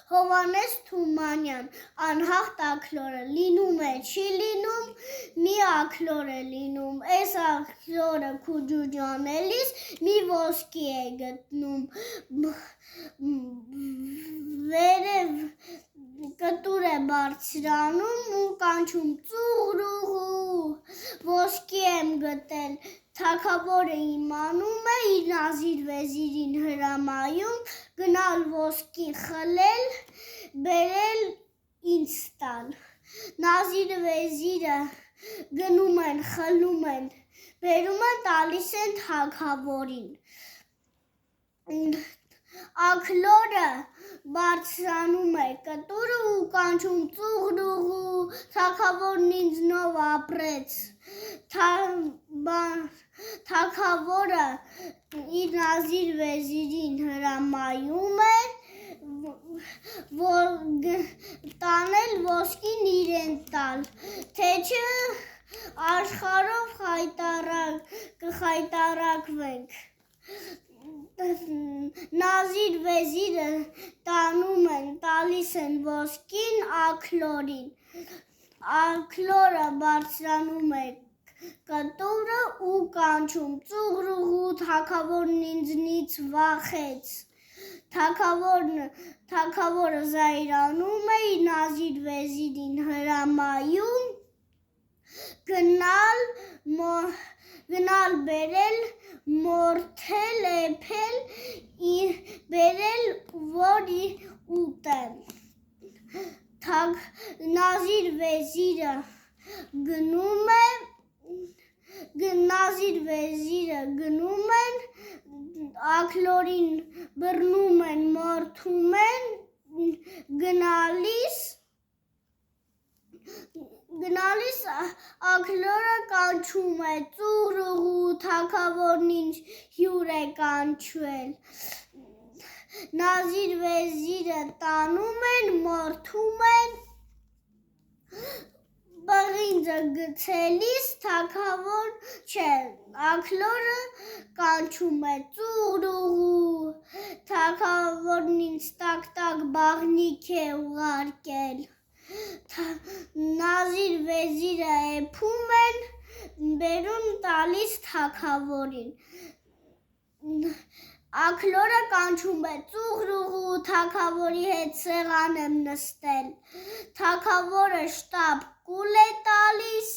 Հովհաննես Թումանյան, անհաղթ աքլորը, լինում է, չի լինում, մի աքլոր է լինում, այս աքլորը քուջուջանելիս մի ոսկի է գտնում, վերև կտուր է բարձրանում ու կանչում ծուղրուղու, ոսկի եմ գտել, թագավորը իմանում է, իր նազիր վեզիրին հրամայում, գնալ ոսկի խլել, բերել ինձ տալ, նազիր վեզիրը գնում են, խլում են, բերում են, տալիս են թագավորին, աքլորը բարձրանում է կտուրը ու կանչում ծուղրուղու, թագավորն ինձնով ապրեց, թագավորը իր նազիր վեզիրին հրամայում է, տանել ոսկին իրեն տալ, թե չէ աշխարհով կխայտառակվենք, նազիր վեզիրը տանում են, տալիս են ոսկին աքլորին, աքլորը բարձրանում է կտուրը ու կանչում ծուղրուղու, թագավորն ինձնից վախեց, թագավորը զայրանում է, իր նազիր վեզիրին հրամայում, գնալ բերել, մորթել, էփել, բերել, որ ուտեմ, նազիր վեզիրը գնում են, աքլորին բռնում են, մորթում են, գնալիս աքլորը կանչում է ծուղրուղու, թագավորն ինչ հյուր է կանչվել, նազիր վեզիրը տանում են, մորթում են, պղինձը գցելիս աքլորը կանչում է ծուղրուղու, թագավորն ինձ տակ բաղնիք է ուղարկել, նազիր վեզիրը էփում են, բերում տալիս թագավորին, աքլորը կանչում է ծուղրուղու, թագավորի հետ սեղան եմ նստել, թագավորը շտապ կուլ է տալիս,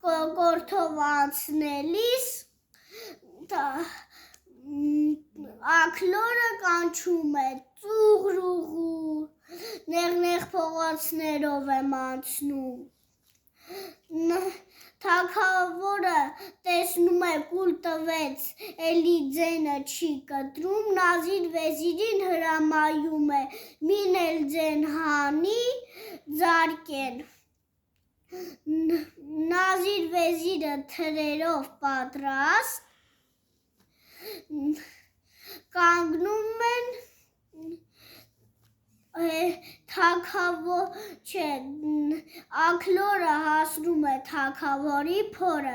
կորդով անցնելիս, աքլորը կանչում է ծուղրուղու, նեղ փողոցներով եմ անցնում, թագավորը տեսնում է կուլ տվեց, էլի ձենը չի կտրում, նազիր վեզիրին հրամայում է, մին էլ ձեն հանի, ձարկեն, նազիր վեզիրը թրերով պատրաստ, կանգնում են, աքլորը հասնում է թագավորի փորը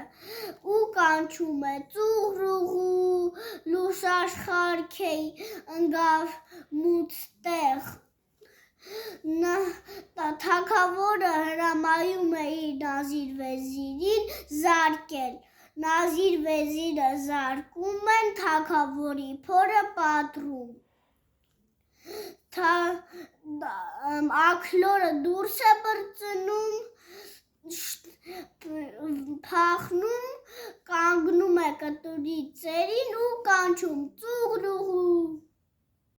ու կանչում է ծուղրուղու, լուսաշխարհքեի ընկավ մութ տեղ, թագավորը հրամայում է իր նազիր վեզիրին զարկել, նազիր վեզիրը զարկում են, թագավորի փորը պատռում, աքլորը դուրս է բրծնում, փախնում, կանգնում է կտուրի ծերին ու կանչում ծուղրուղու,